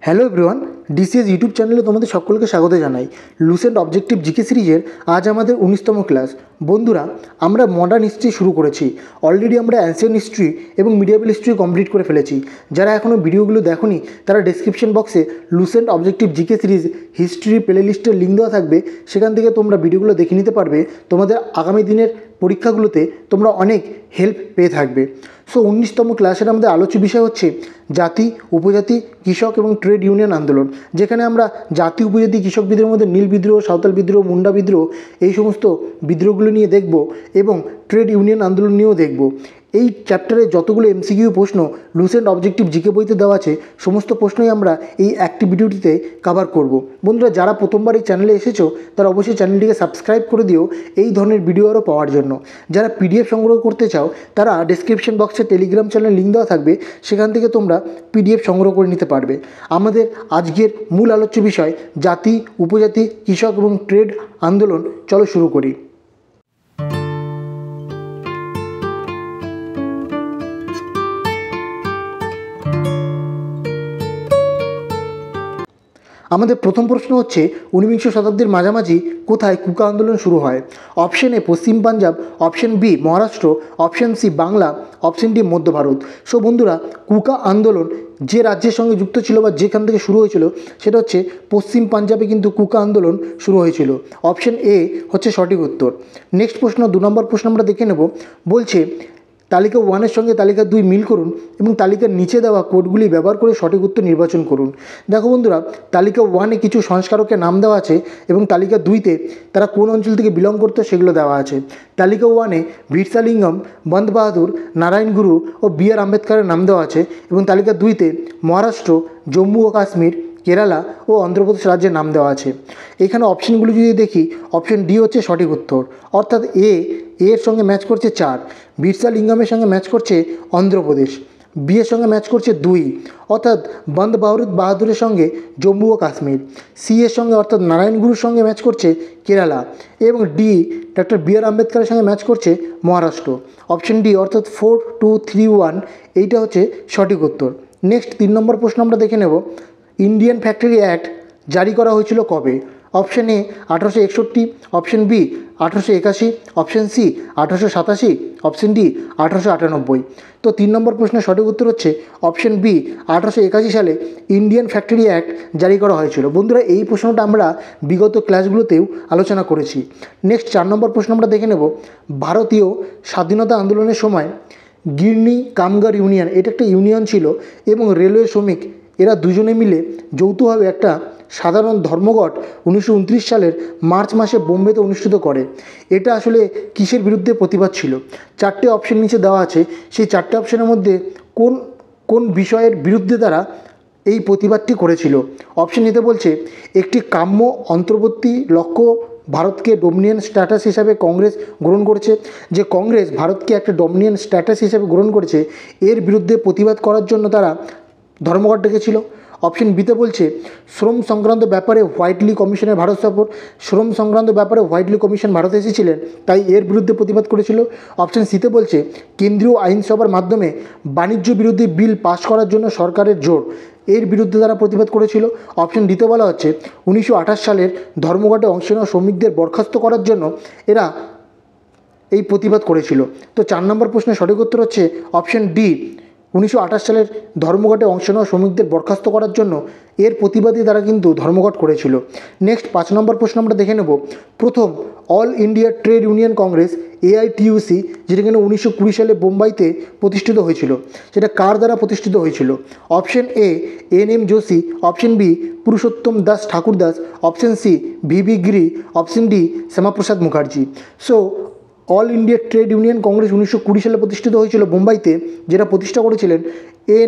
Hello everyone, DCs YouTube চ্যানেলে তোমাদের সকলকে স্বাগত জানাই। লুসেন্ট অবজেক্টিভ জিকে সিরিজের আজ আমাদের 19তম ক্লাস। বন্ধুরা, আমরা মডার্ন হিস্ট্রি শুরু করেছি। অলরেডি আমরা অ্যানসিয়েন্ট হিস্ট্রি এবং মিডিয়েবল হিস্ট্রি কমপ্লিট করে ফেলেছি। যারা এখনও ভিডিওগুলো দেখোনি তারা ডেসক্রিপশন বক্সে Lucent objective GK series history play লিস্টের লিঙ্ক দেওয়া থাকবে, সেখান থেকে তোমরা ভিডিওগুলো দেখে নিতে পারবে। তোমাদের আগামী দিনের পরীক্ষাগুলোতে তোমরা অনেক হেল্প পেয়ে থাকবে। সো 19তম ক্লাসের আমাদের আলোচ্য বিষয় হচ্ছে জাতি, উপজাতি, কৃষক এবং ট্রেড ইউনিয়ন আন্দোলন, যেখানে আমরা জাতি, উপজাতি, কৃষক বিদ্রোহের মধ্যে নীল বিদ্রোহ, সাঁওতাল বিদ্রোহ, মুন্ডা বিদ্রোহ এই সমস্ত বিদ্রোহগুলো নিয়ে দেখব এবং ট্রেড ইউনিয়ন আন্দোলন নিয়েও দেখব। এই চ্যাপ্টারে যতগুলো এমসিকিউ প্রশ্ন লুসেন্ট অবজেক্টিভ জিকে বইতে দেওয়া আছে, সমস্ত প্রশ্নই আমরা এই একটি ভিডিওটিতে কভার করব। বন্ধুরা, যারা প্রথমবার এই চ্যানেলে এসেছো তারা অবশ্যই চ্যানেলটিকে সাবস্ক্রাইব করে দিও এই ধরনের ভিডিও আরও পাওয়ার জন্য। যারা পিডিএফ সংগ্রহ করতে চাও তারা ডেসক্রিপশন বক্সে টেলিগ্রাম চ্যানেলের লিঙ্ক দেওয়া থাকবে, সেখান থেকে তোমরা পিডিএফ সংগ্রহ করে নিতে পারবে। আমাদের আজকের মূল আলোচ্য বিষয় জাতি, উপজাতি, কৃষক এবং ট্রেড আন্দোলন। চলো শুরু করি। আমাদের প্রথম প্রশ্ন হচ্ছে, ঊনবিংশ শতাব্দীর মাঝামাঝি কোথায় কুকা আন্দোলন শুরু হয়? অপশন এ পশ্চিম Punjab, option b Maharashtra, option C Bangla, option d মধ্য ভারত। সো বন্ধুরা, কুকা আন্দোলন যে রাজ্যের সঙ্গে যুক্ত ছিল বা যেখান থেকে শুরু হয়েছিল সেটা হচ্ছে পশ্চিম পাঞ্জাবে কিন্তু কুকা আন্দোলন শুরু হয়েছিল। অপশন এ হচ্ছে সঠিক উত্তর। নেক্সট প্রশ্ন, 2 নম্বর প্রশ্ন আমরা দেখে নেব। বলছে তালিকা 1-এর সঙ্গে তালিকা 2 মিল করুন এবং তালিকার নিচে দেওয়া কোডগুলি ব্যবহার করে সঠিক উত্তর নির্বাচন করুন। দেখো বন্ধুরা, তালিকা 1-এ কিছু সংস্কারকের নাম দেওয়া আছে এবং তালিকা 2-তে তারা কোন অঞ্চল থেকে বিলং করতো সেগুলো দেওয়া আছে। তালিকা 1-এ ভিরসালিঙ্গম, বন্দ বাহাদুর, নারায়ণ গুরু ও বি.আর. আম্বেদকরের নাম দেওয়া আছে এবং তালিকা 2-তে মহারাষ্ট্র, জম্মু ও কাশ্মীর, কেরালা ও অন্ধ্রপ্রদেশ রাজ্যের নাম দেওয়া আছে। এখানে অপশনগুলো যদি দেখি, অপশন ডি হচ্ছে সঠিক উত্তর, অর্থাৎ এর সঙ্গে ম্যাচ করছে 4, ভিরসালিঙ্গমের সঙ্গে ম্যাচ করছে অন্ধ্রপ্রদেশ, বি এর সঙ্গে ম্যাচ করছে 2 অর্থাৎ বন্দ বাহাদুরের সঙ্গে জম্মু ও কাশ্মীর, সি এর সঙ্গে অর্থাৎ নারায়ণ গুরুর সঙ্গে ম্যাচ করছে কেরালা এবং ডি ডক্টর বি.আর. আম্বেদকরের সঙ্গে ম্যাচ করছে মহারাষ্ট্র। অপশন ডি অর্থাৎ 4, 2, 3, 1 এইটা হচ্ছে সঠিক উত্তর। নেক্সট 3 নম্বর প্রশ্ন আমরা দেখে নেব। ইন্ডিয়ান ফ্যাক্টরি অ্যাক্ট জারি করা হয়েছিল কবে? Option a 1861, option b 1881, option c 1887, option d 1898। তো 3 নম্বর প্রশ্নের সঠিক উত্তর হচ্ছে অপশন বি 1881 সালে ইন্ডিয়ান ফ্যাক্টরি অ্যাক্ট জারি করা হয়েছিল। বন্ধুরা, এই প্রশ্নটা আমরা বিগত ক্লাসগুলোতেও আলোচনা করেছি। নেক্সট 4 নম্বর প্রশ্ন আমরা দেখে নেব। ভারতীয় স্বাধীনতা আন্দোলনের সময় গিরনি কামগার ইউনিয়ন, এটা একটা ইউনিয়ন ছিল, এবং রেলওয়ে শ্রমিক এরা দুজনে মিলে যৌথভাবে একটা সাধারণ ধর্মঘট 1929 সালের মার্চ মাসে বোম্বেতে অনুষ্ঠিত করে। এটা আসলে কিসের বিরুদ্ধে প্রতিবাদ ছিল? 4টে অপশন নিচে দেওয়া আছে, সেই 4টে অপশনের মধ্যে কোন কোন বিষয়ের বিরুদ্ধে তারা এই প্রতিবাদটি করেছিল? অপশন নিতে বলছে একটি কাম্য অন্তর্বর্তী লক্ষ্য ভারতকে ডোমিনিয়ন স্ট্যাটাস হিসাবে কংগ্রেস গ্রহণ করেছে, যে কংগ্রেস ভারতকে একটা ডোমিনিয়ন স্ট্যাটাস হিসাবে গ্রহণ করেছে, এর বিরুদ্ধে প্রতিবাদ করার জন্য তারা ধর্মঘট ডেকেছিল। অপশন বিতে বলছে শ্রম সংক্রান্ত ব্যাপারে হোয়াইটলি কমিশনের ভারত সফর, শ্রম সংক্রান্ত ব্যাপারে হোয়াইটলি কমিশন ভারতে এসেছিলেন, তাই এর বিরুদ্ধে প্রতিবাদ করেছিল। অপশন সিতে বলছে কেন্দ্রীয় আইনসভার মাধ্যমে বাণিজ্য বিরোধী বিল পাশ করার জন্য সরকারের জোর, এর বিরুদ্ধে তারা প্রতিবাদ করেছিল। অপশন ডিতে বলা হচ্ছে 1928 সালের ধর্মঘটে অংশ নেওয়া শ্রমিকদের বরখাস্ত করার জন্য এরা এই প্রতিবাদ করেছিল। তো 4 নম্বর প্রশ্নের সঠিক উত্তর হচ্ছে অপশন ডি, 1928 সালের ধর্মঘটে অংশ নেওয়া শ্রমিকদের বরখাস্ত করার জন্য এর প্রতিবাদে তারা কিন্তু ধর্মঘট করেছিল। নেক্সট 5 নম্বর প্রশ্ন আমরা দেখে নেব। প্রথম all India trade union Congress AITUC, যেটা কিনা 1920 সালে বোম্বাইতে প্রতিষ্ঠিত হয়েছিল, সেটা কার দ্বারা প্রতিষ্ঠিত হয়েছিল? Option a NM Joshi, option b Purushottam Das Thakurdas, option c VB Giri, option d Shyamaprasad Mukherjee. So all India trade union congress 1920 সালে প্রতিষ্ঠিত হয়েছিল বোম্বাইতে, যেটা প্রতিষ্ঠা করেছিলেন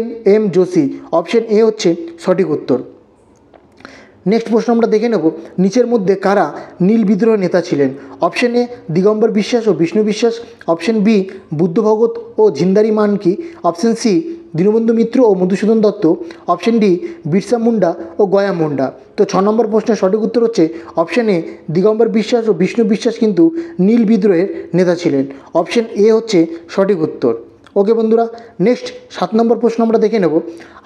NM যোশী। অপশন এ হচ্ছে সঠিক উত্তর। নেক্সট প্রশ্ন আমরা দেখে নেব, নিচের মধ্যে কারা নীল বিদ্রোহ নেতা ছিলেন? অপশন এ দিগম্বর বিশ্বাস ও বিষ্ণু বিশ্বাস, অপশন বি বুদ্ধ ভগত ও ঝিন্দারি monkey, option C Dinabandhu Mitra ও মধুসূদন দত্ত, অপশন ডি বিরসা মুন্ডা ও গয়া মুন্ডা। তো 6 নম্বর প্রশ্নের সঠিক উত্তর হচ্ছে অপশন এ দিগম্বর বিশ্বাস ও বিষ্ণু বিশ্বাস কিন্তু নীল বিদ্রোহের নেতা ছিলেন। অপশন এ হচ্ছে সঠিক উত্তর। ওকে বন্ধুরা, নেক্সট 7 নম্বর প্রশ্ন আমরা দেখে নেব।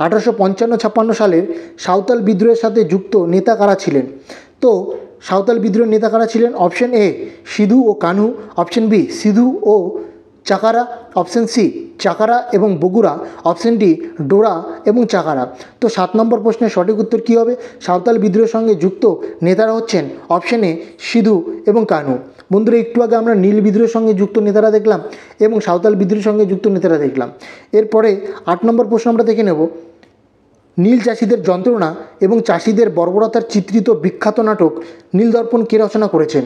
1855-56 সালের সাঁওতাল বিদ্রোহের সাথে যুক্ত নেতা কারা ছিলেন? তো সাঁওতাল বিদ্রোহের নেতা কারা ছিলেন? অপশন এ সিধু ও কানহু, অপশন বি সিধু ও চাকারা, অপশন সি চাকারা এবং বগুড়া, অপশন ডি ডোরা এবং চাকারা। তো 7 নম্বর প্রশ্নের সঠিক উত্তর কী হবে? সাঁওতাল বিদ্রোহের সঙ্গে যুক্ত নেতারা হচ্ছেন অপশন এ সিধু এবং কানহু। বন্ধুরা, একটু আগে আমরা নীল বিদ্রোহের সঙ্গে যুক্ত নেতারা দেখলাম এবং সাঁওতাল বিদ্রোহের সঙ্গে যুক্ত নেতারা দেখলাম। এরপরে 8 নম্বর প্রশ্ন আমরা দেখে নেব। নীল চাষিদের যন্ত্রণা এবং চাষিদের বর্বরতার চিত্রিত বিখ্যাত নাটক নীলদর্পণ কে রচনা করেছেন?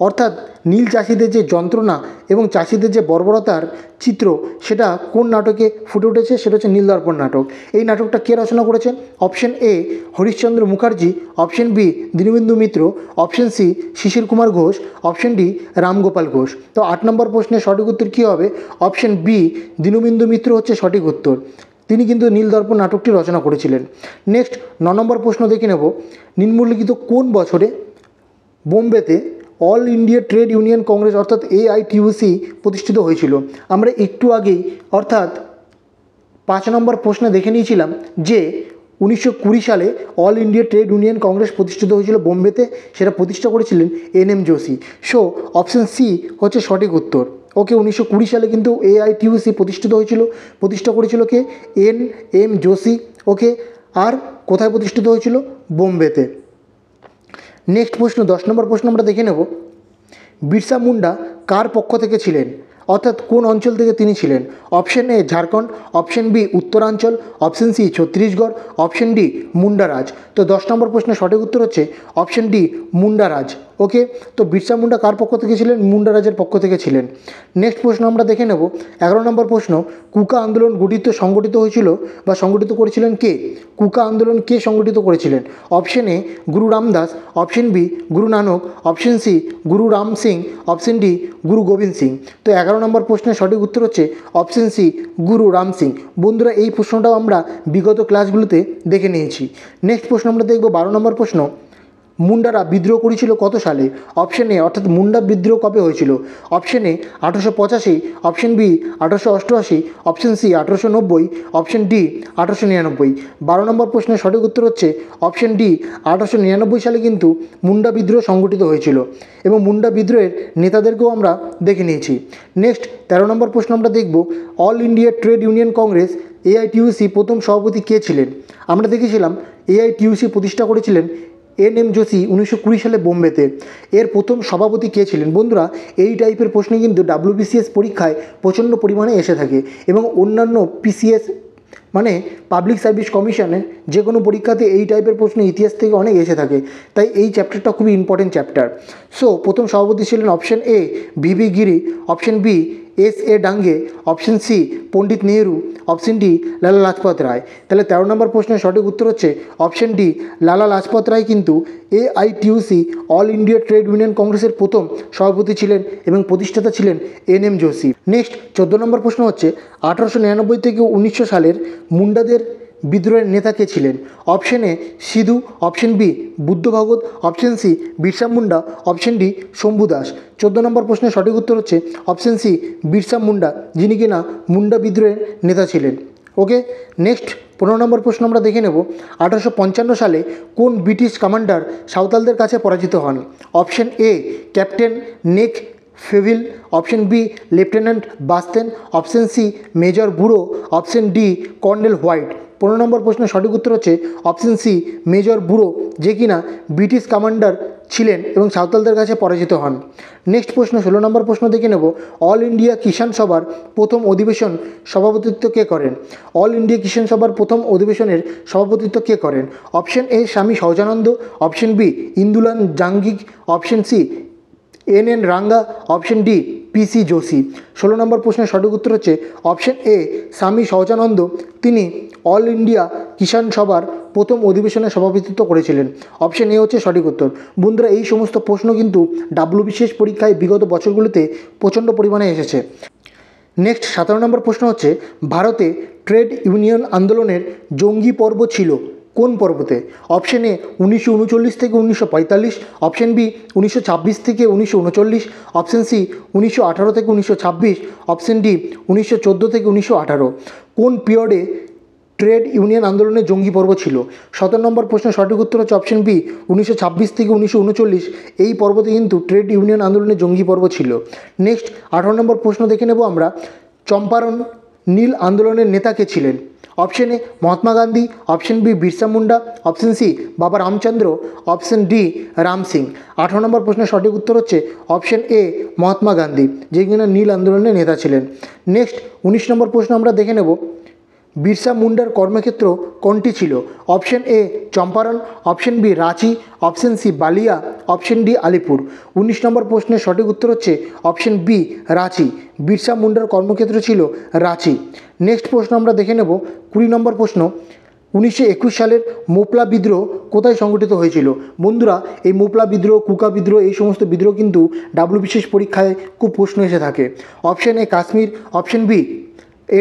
অর্থাৎ নীল চাষিদের যে যন্ত্রণা এবং চাষিদের যে বর্বরতার চিত্র, সেটা কোন নাটকে ফুটে উঠেছে? সেটা হচ্ছে নীলদর্পণ নাটক। এই নাটকটা কে রচনা করেছেন? Option a Harishchandra Mukherjee, option b Dinabandhu Mitra, option c Shishir Kumar Ghosh, option d Ramgopal Ghosh. তো 8 নম্বর প্রশ্নের সঠিক উত্তর কী হবে? অপশন বি দীনবন্ধু মিত্র হচ্ছে সঠিক উত্তর। তিনি কিন্তু নীলদর্পণ নাটকটি রচনা করেছিলেন। নেক্সট 9 নম্বর প্রশ্ন দেখে নেব। নিম্নলিখিত কোন বছরে বোম্বেতে all India trade union congress অর্থাৎ AITUC প্রতিষ্ঠিত হয়েছিল? আমরা একটু আগেই অর্থাৎ 5 নম্বর প্রশ্নে দেখে নিয়েছিলাম যে 1920 সালে all India trade union congress প্রতিষ্ঠিত হয়েছিল বোম্বেতে। সেটা প্রতিষ্ঠা করেছিলেন NM Joshi. So option c হচ্ছে সঠিক উত্তর। ওকে, 1920 সালে কিন্তু AITUC প্রতিষ্ঠিত হয়েছিল। প্রতিষ্ঠা করেছিল কে? NM জোশী। ওকে, আর কোথায় প্রতিষ্ঠিত হয়েছিল? বোম্বেতে। নেক্সট প্রশ্ন 10 নম্বর প্রশ্ন আমরা দেখে নেব। বিরসা মুন্ডা কার পক্ষ থেকে ছিলেন? অর্থাৎ কোন অঞ্চল থেকে তিনি ছিলেন? Option A Jharkhand, option B Uttaranchal, option C Chhattisgarh, option D মুন্ডারাজ। তো 10 নম্বর প্রশ্নের সঠিক উত্তর হচ্ছে অপশন ডি মুন্ডারাজ। ওকে, তো বিরসা মুন্ডা কার পক্ষ থেকে ছিলেন? মুন্ডারাজের পক্ষ থেকে ছিলেন। নেক্সট প্রশ্ন আমরা দেখে নেব। 11 নম্বর প্রশ্ন। কুকা আন্দোলন সংগঠিত হয়েছিল বা সংগঠিত করেছিলেন কে? কুকা আন্দোলন কে সংগঠিত করেছিলেন? অপশন এ গুরু Ramdas, option B Guru Nanak, option C Guru Ram Singh, option D Guru Gobind Singh. তো 11 নম্বর প্রশ্নের সঠিক উত্তর হচ্ছে অপশন সি গুরু রাম সিং। বন্ধুরা, এই প্রশ্নটাও আমরা বিগত ক্লাসগুলোতে দেখে নিয়েছি। নেক্সট প্রশ্ন আমরা দেখব 12 নম্বর প্রশ্ন। মুন্ডারা বিদ্রোহ করেছিল কত সালে? অপশন এ অর্থাৎ মুন্ডা বিদ্রোহ কবে হয়েছিল? Option a 1885, option b 1888, option c 1890, option d 1899। 12 number প্রশ্নের সঠিক উত্তর হচ্ছে অপশন ডি 1899 সালে কিন্তু মুন্ডা বিদ্রোহ সংগঠিত হয়েছিল এবং মুন্ডা বিদ্রোহের নেতাদেরকেও আমরা দেখে নিয়েছি। নেক্সট 13 নম্বর প্রশ্ন আমরা দেখব। All India trade union Congress AITUC প্রথম সভাপতি কে ছিলেন? আমরা দেখেছিলাম AITUC প্রতিষ্ঠা করেছিলেন NM জোশী 1920 সালে বোম্বেতে। এর প্রথম সভাপতি কে ছিলেন? বন্ধুরা, এই টাইপের প্রশ্ন কিন্তু WBCS পরীক্ষায় প্রচণ্ড পরিমাণে এসে থাকে এবং অন্যান্য PCS মানে পাবলিক সার্ভিস কমিশনে যে কোনো পরীক্ষাতে এই টাইপের প্রশ্ন ইতিহাস থেকে অনেক এসে থাকে। তাই এই চ্যাপ্টারটা খুবই ইম্পর্টেন্ট চ্যাপ্টার। সো প্রথম সভাপতি ছিলেন option a VV Giri, option b SA Dange, option c Pandit Nehru, option d Lala Lajpat রায়। তাহলে 13 নম্বর প্রশ্নের সঠিক উত্তর হচ্ছে অপশন ডি লালা লাজপত রায় কিন্তু AITUC all India trade union কংগ্রেসের প্রথম সভাপতি ছিলেন এবং প্রতিষ্ঠাতা ছিলেন NM জোশী। নেক্সট 14 নম্বর প্রশ্ন হচ্ছে 1899 থেকে 1900 সালের মুন্ডাদের বিদ্রোহের নেতা কে ছিলেন? অপশন এ Sidhu, option b Buddha Bhagat, option c Birsa Munda, option d Shambhu Das. 14 number প্রশ্নের সঠিক উত্তর হচ্ছে অপশন সি বিরসা মুন্ডা, যিনি কিনা মুন্ডা বিদ্রোহের নেতা ছিলেন। ওকে, নেক্সট 15 নম্বর প্রশ্ন আমরা দেখে নেব। 1855 সালে কোন ব্রিটিশ কমান্ডার সাঁওতালদের কাছে পরাজিত হন? অপশন এ ক্যাপ্টেন নেক ফেভিল, অপশন বি লেফটেন্যান্ট বাস্তেন, অপশন সি মেজর বুড়ো, অপশন ডি কর্নেল হোয়াইট। 15 নম্বর প্রশ্নের সঠিক উত্তর হচ্ছে অপশন সি মেজর বুড়ো, যে কিনা ব্রিটিশ কমান্ডার ছিলেন এবং সাঁওতালদের কাছে পরাজিত হন। নেক্সট প্রশ্ন 16 নম্বর প্রশ্ন দেখে নেব। অল ইন্ডিয়া কিষাণ সভার প্রথম অধিবেশন সভাপতিত্ব কে করেন? অল ইন্ডিয়া কিষাণ সভার প্রথম অধিবেশনের সভাপতিত্ব কে করেন? Option A Swami Sahajanand, option B Indulal জাঙ্গিগ, option C NN Ranga, option D PC Joshi. 16 নম্বর প্রশ্নের সঠিক উত্তর হচ্ছে অপশন এ স্বামী সহজানন্দ। তিনি অল ইন্ডিয়া কিষাণ সভার প্রথম অধিবেশনে সভাপতিত্ব করেছিলেন। অপশন এ হচ্ছে সঠিক উত্তর। বন্ধুরা, এই সমস্ত প্রশ্ন কিন্তু WBCS পরীক্ষায় বিগত বছরগুলোতে প্রচণ্ড পরিমাণে এসেছে। নেক্সট 17 নম্বর প্রশ্ন হচ্ছে ভারতে ট্রেড ইউনিয়ন আন্দোলনের জঙ্গি পর্ব ছিল কোন পর্বতে? অপশন এ 1939 থেকে 1945, অপশন বি 1926 থেকে 1939, অপশন সি 1918 থেকে 1926, অপশন ডি 1914 থেকে 1918। কোন পিরিয়ডে ট্রেড ইউনিয়ন আন্দোলনের জঙ্গি পর্ব ছিল? 17 নম্বর প্রশ্নের সঠিক উত্তর হচ্ছে অপশন বি 1926 থেকে 1939। এই পর্বতে কিন্তু ট্রেড ইউনিয়ন আন্দোলনের জঙ্গি পর্ব ছিল। নেক্সট 18 নম্বর প্রশ্ন দেখে নেব আমরা। চম্পারণ নীল আন্দোলনের নেতা কে ছিলেন? অপশন এ Mahatma Gandhi, option b Birsa Munda, option c Baba Ramchandra, option d Ram Singh. 18 number প্রশ্নের সঠিক উত্তর হচ্ছে অপশন এ মহাত্মা গান্ধী, যে কিনা নীল আন্দোলনের নেতা ছিলেন। নেক্সট 19 নম্বর প্রশ্ন আমরা দেখে নেব। বিরসা মুন্ডার কর্মক্ষেত্র কোনটি ছিল? Option a Champaran, option b Ranchi, option c Ballia, option d Alipur. 19 number প্রশ্নের সঠিক উত্তর হচ্ছে অপশন বি রাঁচি। বিরসা মুন্ডার কর্মক্ষেত্র ছিল রাঁচি। নেক্সট প্রশ্ন আমরা দেখে নেব 20 নম্বর প্রশ্ন। 1921 সালের মোপলা বিদ্রোহ কোথায় সংগঠিত হয়েছিল? বন্ধুরা, এই মোপলা বিদ্রোহ, কুকা বিদ্রোহ, এই সমস্ত বিদ্রোহ কিন্তু বিশেষ পরীক্ষায় খুব প্রশ্ন এসে থাকে। Option a Kashmir, option b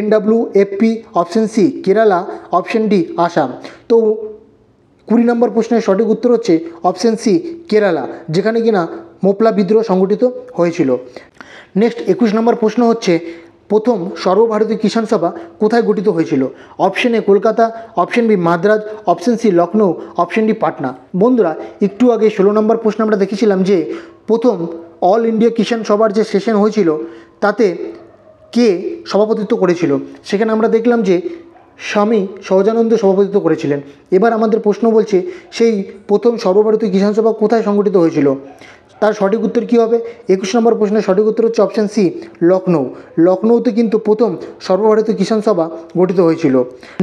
NWFP, option c Kerala, option d Assam. তো 20 নম্বর প্রশ্নের সঠিক উত্তর হচ্ছে অপশন সি কেরালা, যেখানে কিনা মোপলা বিদ্রোহ সংগঠিত হয়েছিল। নেক্সট 21 নম্বর প্রশ্ন হচ্ছে প্রথম সর্বভারতীয় কিষাণ সভা কোথায় গঠিত হয়েছিল? Option a Kolkata, option b Madras, option c Lucknow, option d Patna. বন্ধুরা, একটু আগে 16 নম্বর প্রশ্ন আমরা দেখেছিলাম যে প্রথম অল ইন্ডিয়া কিষাণ সভার যে সেশন হয়েছিল তাতে কে সভাপতিত্ব করেছিল? সেখানে আমরা দেখলাম যে স্বামী সহজানন্দ সভাপতিত্ব করেছিলেন। এবার আমাদের প্রশ্ন বলছে সেই প্রথম সর্বভারতীয় কিষাণ সভা কোথায় সংগঠিত হয়েছিল? তার সঠিক উত্তর কী হবে? 21 নম্বর প্রশ্নের সঠিক উত্তর হচ্ছে অপশান সি লখনৌ। লখনৌতে কিন্তু প্রথম সর্বভারতীয় কিষাণ সভা গঠিত হয়েছিল।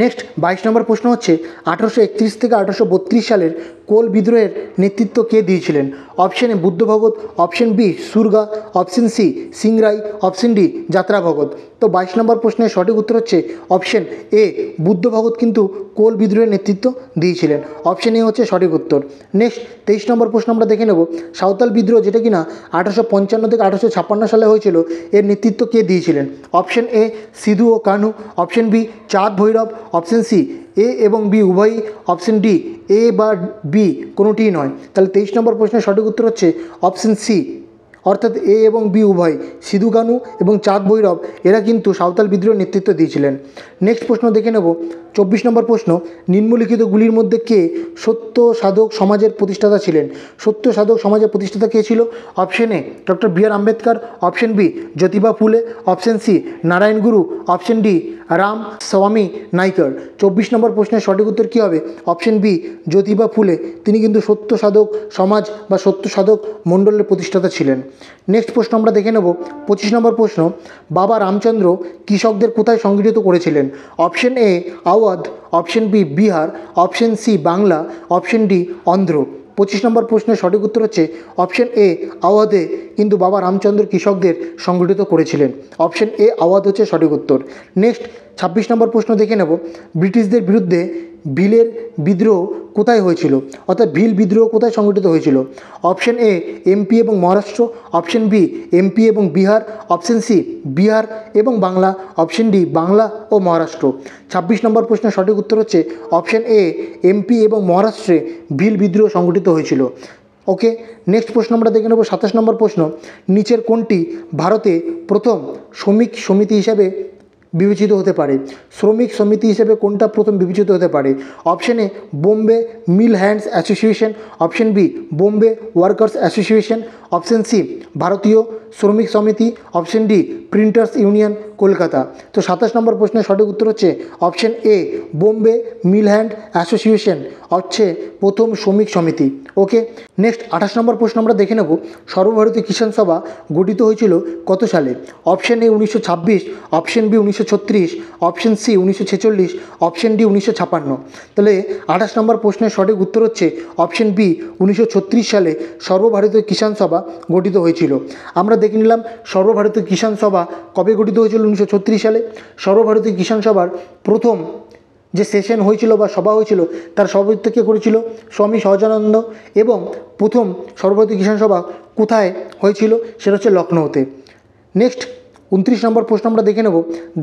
নেক্সট 22 নম্বর প্রশ্ন হচ্ছে 1831 থেকে 1832 সালের কোল বিদ্রোহের নেতৃত্ব কে দিয়েছিলেন? Option A Buddhu Bhagat, option B Surga, option C Singrai, option D Jatra Bhagat. তো 22 নম্বর প্রশ্নের সঠিক উত্তর হচ্ছে অপশন এ বুদ্ধ ভগত কিন্তু কোল বিদ্রোহের নেতৃত্ব দিয়েছিলেন। অপশন এ হচ্ছে সঠিক উত্তর। নেক্সট 23 নম্বর প্রশ্ন আমরা দেখে নেব। সাঁওতাল বিদ্রোহ যেটা কিনা 1855 থেকে 1856 সালে হয়েছিল, এর নেতৃত্ব কে দিয়েছিলেন? অপশন এ সিধু ও Kanhu, option b Chand Bhairab, option C এ এবং বি উভয়ই, অপশন ডি এ বা বি কোনোটিই নয়। তাহলে 23 নম্বর প্রশ্নের সঠিক উত্তর হচ্ছে অপশন সি, অর্থাৎ এ এবং বি উভয়, সিধু কানহু এবং চাঁদ ভৈরব, এরা কিন্তু সাঁওতাল বিদ্রোহের নেতৃত্ব দিয়েছিলেন। নেক্সট প্রশ্ন দেখে নেব 24 নম্বর প্রশ্ন। নিম্নলিখিতগুলির মধ্যে কে সত্য সাধক সমাজের প্রতিষ্ঠাতা ছিলেন? সত্য সাধক সমাজের প্রতিষ্ঠাতা কে ছিল? অপশন এ doctor B R Ambedkar, option b Jyotiba Phule, option C Narayan গুরু, অপশন ডি রাম স্বামী নাইকার। 24 নম্বর প্রশ্নের সঠিক উত্তর কী হবে? অপশন বি জ্যোতিবা ফুলে, তিনি কিন্তু সত্য সাধক সমাজ বা সত্য সাধক মণ্ডলের প্রতিষ্ঠাতা ছিলেন। নেক্সট প্রশ্ন আমরা দেখে নেব 25 নম্বর প্রশ্ন। বাবা রামচন্দ্র কৃষকদের কোথায় সংগঠিত করেছিলেন? Option A Awadh, option B Bihar, option C Bangla, option D Andhra. 25 নম্বর প্রশ্নের সঠিক উত্তর হচ্ছে অপশন এ আওয়াধে কিন্তু বাবা রামচন্দ্র কৃষকদের সংগঠিত করেছিলেন। অপশন এ আওয়াধ হচ্ছে সঠিক উত্তর। নেক্সট 26 নম্বর প্রশ্ন দেখে নেব। ব্রিটিশদের বিরুদ্ধে ভিলের বিদ্রোহ কোথায় হয়েছিল? অর্থাৎ ভিল বিদ্রোহ কোথায় সংগঠিত হয়েছিল? অপশন এ এমপি এবং মহারাষ্ট্র, অপশন বি এমপি এবং বিহার, অপশন সি বিহার এবং বাংলা, অপশন ডি বাংলা ও মহারাষ্ট্র। 26 নম্বর প্রশ্নের সঠিক উত্তর হচ্ছে অপশন এ এমপি এবং মহারাষ্ট্রে ভিল বিদ্রোহ সংগঠিত হয়েছিল। ওকে, নেক্সট প্রশ্ন আমরা দেখে নেব 27 নম্বর প্রশ্ন। নিচের কোনটি ভারতে প্রথম শ্রমিক সমিতি হিসাবে বিবেচিত হতে পারে? শ্রমিক সমিতি হিসেবে কোনটা প্রথম বিবেচিত হতে পারে? Option A Bombay mill hands association, option B Bombay workers association, option C ভারতীয় শ্রমিক সমিতি, option D printers union Kolkata. তো 27 নম্বর প্রশ্নের সঠিক উত্তর হচ্ছে option A Bombay mill hand association হচ্ছে প্রথম শ্রমিক সমিতি। ওকে, নেক্সট 28 নম্বর প্রশ্ন আমরা দেখে নেব। সর্বভারতীয় কিষাণ সভা গঠিত হয়েছিল কত সালে? Option A 1926, option B 1936, option C 1946, option D 1956। তাহলে 28 নম্বর প্রশ্নের সঠিক উত্তর হচ্ছে অপশন বি 1936 সালে সর্বভারতীয় কিষাণ সভা গঠিত হয়েছিল। আমরা দেখে নিলাম সর্বভারতীয় কিষাণ সভা কবে গঠিত হয়েছিল? 1936 সালে। সর্বভারতীয় কিষাণ সভার প্রথম যে সেশন হয়েছিল বা সভা হয়েছিল তার সভাপতিত্ব কে করেছিল? স্বামী সহজানন্দ। এবং প্রথম সর্বভারতীয় কিষাণ সভা কোথায় হয়েছিল? সেটা হচ্ছে লখনৌতে। নেক্সট 29 নম্বর প্রশ্ন আমরা দেখে নেব,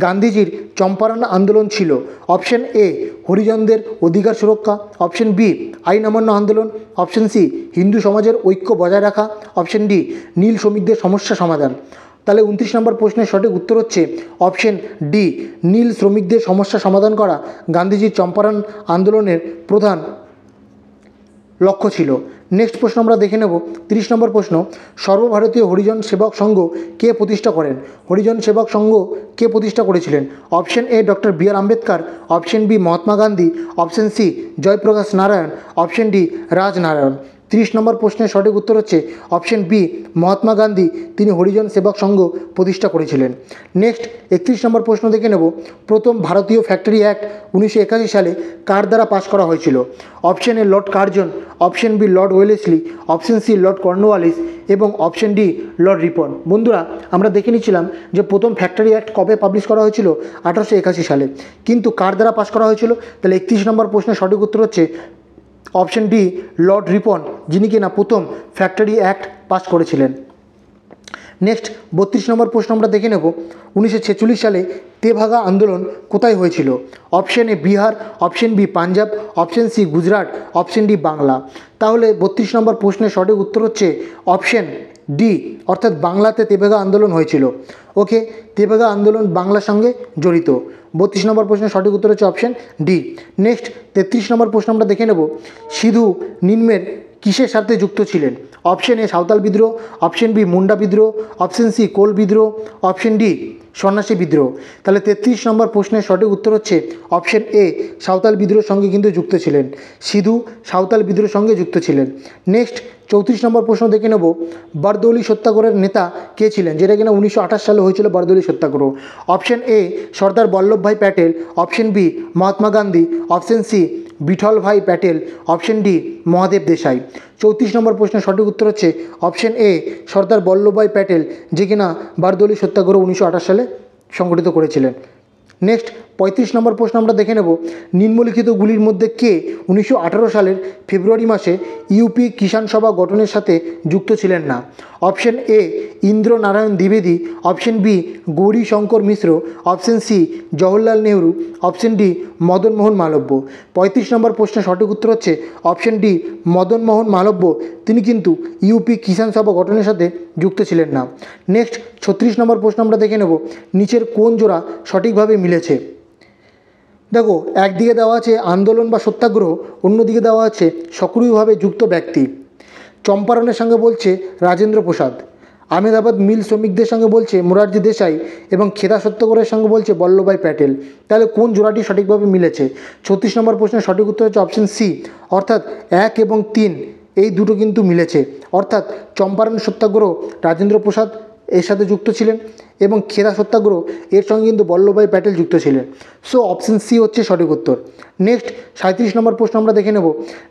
গান্ধীজির চম্পারণ আন্দোলন ছিল অপশন এ হরিজনদের অধিকার সুরক্ষা, অপশন বি আইন অমান্য আন্দোলন, অপশন সি হিন্দু সমাজের ঐক্য বজায় রাখা, অপশন ডি নীল শ্রমিকদের সমস্যা সমাধান। তাহলে 29 নম্বর প্রশ্নের সঠিক উত্তর হচ্ছে অপশন ডি, নীল শ্রমিকদের সমস্যা সমাধান করা গান্ধীজির চম্পারণ আন্দোলনের প্রধান লক্ষ্য ছিল। নেক্সট প্রশ্ন আমরা দেখে নেব 30 নম্বর প্রশ্ন, সর্বভারতীয় হরিজন সেবক সংঘ কে প্রতিষ্ঠা করেন? হরিজন সেবক সংঘ কে প্রতিষ্ঠা করেছিলেন? অপশন এ doctor B R Ambedkar, option B Mahatma Gandhi, option C Jayaprakash Narayan, option D Rajnarayan. 30 number প্রশ্নের সঠিক উত্তর হচ্ছে অপশন বি মহাত্মা গান্ধী, তিনি হরিজন সেবক সংঘ প্রতিষ্ঠা করেছিলেন। নেক্সট 31 নম্বর প্রশ্ন দেখে নেব, প্রথম ভারতীয় ফ্যাক্টরি অ্যাক্ট 1981 সালে কার দ্বারা পাশ করা হয়েছিল? Option A lord Curzon, option B lord Wellesley, option C lord Cornwallis এবং অপশন ডি লর্ড রিপন। বন্ধুরা, আমরা দেখে নিচ্ছিলাম যে প্রথম ফ্যাক্টরি অ্যাক্ট কবে পাবলিশ করা হয়েছিল? 1881 সালে। কিন্তু কার দ্বারা পাশ করা হয়েছিল? তাহলে 31 নম্বর প্রশ্নের সঠিক উত্তর হচ্ছে অপশন ডি লর্ড রিপন, যিনি কিনা প্রথম ফ্যাক্টরি অ্যাক্ট পাস করেছিলেন। নেক্সট 32 নম্বর প্রশ্ন আমরা দেখে নেব, 1946 সালে তেভাগা আন্দোলন কোথায় হয়েছিল? Option A Bihar, option B Punjab, option C Gujarat, option D Bangla. তাহলে 32 নম্বর প্রশ্নের সঠিক উত্তর হচ্ছে অপশন ডি, অর্থাৎ বাংলাতে তেভাগা আন্দোলন হয়েছিল। ওকে, তেভাগা আন্দোলন বাংলার সঙ্গে জড়িত। 32 নম্বর প্রশ্নের সঠিক উত্তর হচ্ছে অপশন ডি। নেক্সট 33 নম্বর প্রশ্ন আমরা দেখে নেব, সিধু নিন্মের কিসের সাথে যুক্ত ছিলেন? অপশন এ সাঁওতাল বিদ্রোহ, অপশন বি মুন্ডা বিদ্রোহ, অপশন সি কোল বিদ্রোহ, অপশন ডি সন্ন্যাসী বিদ্রোহ। তাহলে 33 নম্বর প্রশ্নের সঠিক উত্তর হচ্ছে অপশন এ সাঁওতাল বিদ্রোহের সঙ্গে কিন্তু যুক্ত ছিলেন। সিধু সাঁওতাল বিদ্রোহের সঙ্গে যুক্ত ছিলেন। নেক্সট 34 নম্বর প্রশ্ন দেখে নেব, বারদৌলি সত্যাগ্রহের নেতা কে ছিলেন? যেটা কিনা 1928 সালে হয়েছিল Bardoli Satyagraha. Option A Sardar Vallabhbhai Patel, option B Mahatma Gandhi, option C Vitthal bhai Patel, option D Mahadev Desai. 34 নম্বর প্রশ্নের সঠিক উত্তর হচ্ছে অপশন এ সর্দার বল্লভভাই প্যাটেল, যে কিনা বারদৌলি সত্যাগ্রহ 1928 সালে সংগঠিত করেছিলেন। নেক্সট 35 নম্বর প্রশ্ন আমরা দেখে নেব, নিম্নলিখিতগুলির মধ্যে কে 1918 সালের ফেব্রুয়ারি মাসে ইউপি কিষাণ সভা গঠনের সাথে যুক্ত ছিলেন না? অপশন এ ইন্দ্র নারায়ণ দ্বিবেদী, option B Gauri Shankar Mishra, option C Jawaharlal Nehru, option D Madan Mohan Malviya. 35 নম্বর প্রশ্নের সঠিক উত্তর হচ্ছে অপশন ডি মদন মোহন মালব্য, তিনি কিন্তু ইউপি কিষাণ সভা গঠনের সাথে যুক্ত ছিলেন না। নেক্সট 36 নম্বর প্রশ্ন আমরা দেখে নেব, নিচের কোন জোড়া সঠিকভাবে মিলেছে? দেখো, একদিকে দেওয়া আছে আন্দোলন বা সত্যাগ্রহ, অন্যদিকে দেওয়া আছে সক্রিয়ভাবে যুক্ত ব্যক্তি। চম্পারণের সঙ্গে বলছে রাজেন্দ্র প্রসাদ, আহমেদাবাদ মিল শ্রমিকদের সঙ্গে বলছে মোরারজি দেশাই এবং খেদা সত্যাগ্রহের সঙ্গে বলছে বল্লভভাই প্যাটেল। তাহলে কোন জোড়াটি সঠিকভাবে মিলেছে? 36 নম্বর প্রশ্নের সঠিক উত্তর হচ্ছে অপশন সি, অর্থাৎ 1 এবং 3 এই দুটো কিন্তু মিলেছে। অর্থাৎ চম্পারণ সত্যাগ্রহ রাজেন্দ্র প্রসাদ এর সাথে যুক্ত ছিলেন এবং খেদা সত্যাগ্রহ এর সঙ্গে কিন্তু বল্লভভাই প্যাটেল যুক্ত ছিলেন। সো অপশন সি হচ্ছে সঠিক উত্তর। নেক্সট 37 নম্বর প্রশ্ন আমরা দেখে নেব,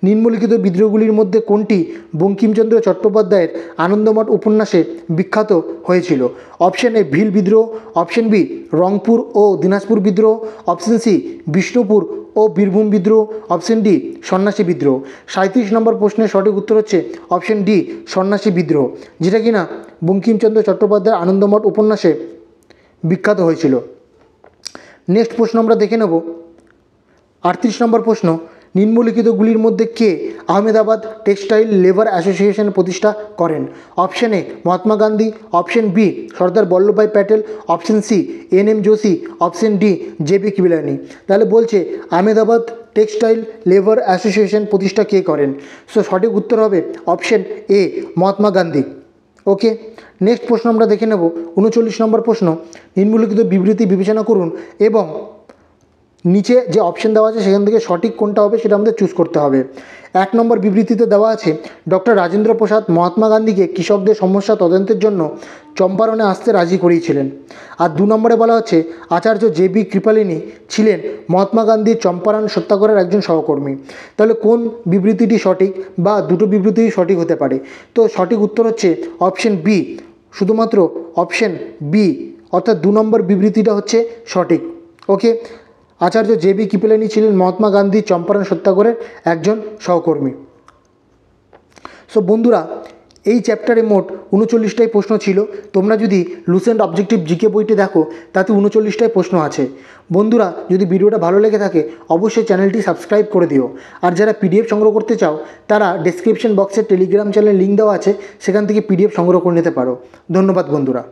নিম্নলিখিত বিদ্রোহগুলির মধ্যে কোনটি বঙ্কিমচন্দ্র চট্টোপাধ্যায়ের আনন্দমঠ উপন্যাসে বিখ্যাত হয়েছিল? অপশন এ ভিল বিদ্রোহ, অপশন বি রংপুর ও দিনাজপুর বিদ্রোহ, অপশন সি বিষ্ণুপুর ও বীরভূম বিদ্রোহ, অপশন ডি সন্ন্যাসী বিদ্রোহ। 37 নম্বর প্রশ্নের সঠিক উত্তর হচ্ছে অপশন ডি সন্ন্যাসী বিদ্রোহ, যেটা কিনা বঙ্কিমচন্দ্র চট্টোপাধ্যায়ের আনন্দমঠ উপন্যাসে বিখ্যাত হয়েছিল। নেক্সট প্রশ্ন আমরা দেখে নেব 38 নম্বর প্রশ্ন, নিম্নলিখিতগুলির মধ্যে কে আহমেদাবাদ টেক্সটাইল লেবার অ্যাসোসিয়েশন প্রতিষ্ঠা করেন? অপশন এ Mahatma Gandhi, option B Sardar Vallabhbhai Patel, option C N M. Joshi, option D J B. Kripalani. তাহলে বলছে আহমেদাবাদ টেক্সটাইল লেবার অ্যাসোসিয়েশন প্রতিষ্ঠা কে করেন? সো সঠিক উত্তর হবে option A Mahatma Gandhi. Okay, next প্রশ্ন আমরা দেখে নেব 39 নম্বর প্রশ্ন, নিম্নলিখিত বিবৃতি বিবেচনা করুন এবং নিচে যে অপশন দেওয়া আছে সেখান থেকে সঠিক কোনটা হবে সেটা আমাদের চুজ করতে হবে। 1 নম্বর বিবৃতিতে দেওয়া আছে ডক্টর রাজেন্দ্র প্রসাদ মহাত্মা গান্ধীকে কৃষকদের সমস্যা তদন্তের জন্য চম্পারণে আসতে রাজি করিয়েছিলেন। আর 2 নম্বরে বলা হচ্ছে আচার্য জে.বি. কৃপলানি ছিলেন মহাত্মা গান্ধীর চম্পারণ সত্যাগ্রহের একজন সহকর্মী। তাহলে কোন বিবৃতিটি সঠিক বা দুটো বিবৃতিই সঠিক হতে পারে? তো সঠিক উত্তর হচ্ছে অপশন বি, শুধুমাত্র অপশন বি, অর্থাৎ 2 নম্বর বিবৃতিটা হচ্ছে সঠিক। ওকে, আচার্য জে.বি. কৃপলানি ছিলেন মহাত্মা গান্ধীর চম্পারণ সত্যাগ্রহের একজন সহকর্মী। সো বন্ধুরা, এই চ্যাপ্টারে মোট 39টাই প্রশ্ন ছিল। তোমরা যদি লুসেন্ট অবজেক্টিভ জিকে বইটি দেখো তাতে 39টাই প্রশ্ন আছে। বন্ধুরা, যদি ভিডিওটা ভালো লেগে থাকে অবশ্যই চ্যানেলটি সাবস্ক্রাইব করে দিও। আর যারা পিডিএফ সংগ্রহ করতে চাও তারা ডেসক্রিপশন বক্সে টেলিগ্রাম চ্যানেলের লিঙ্ক দেওয়া আছে, সেখান থেকে পিডিএফ সংগ্রহ করে নিতে পারো। ধন্যবাদ বন্ধুরা।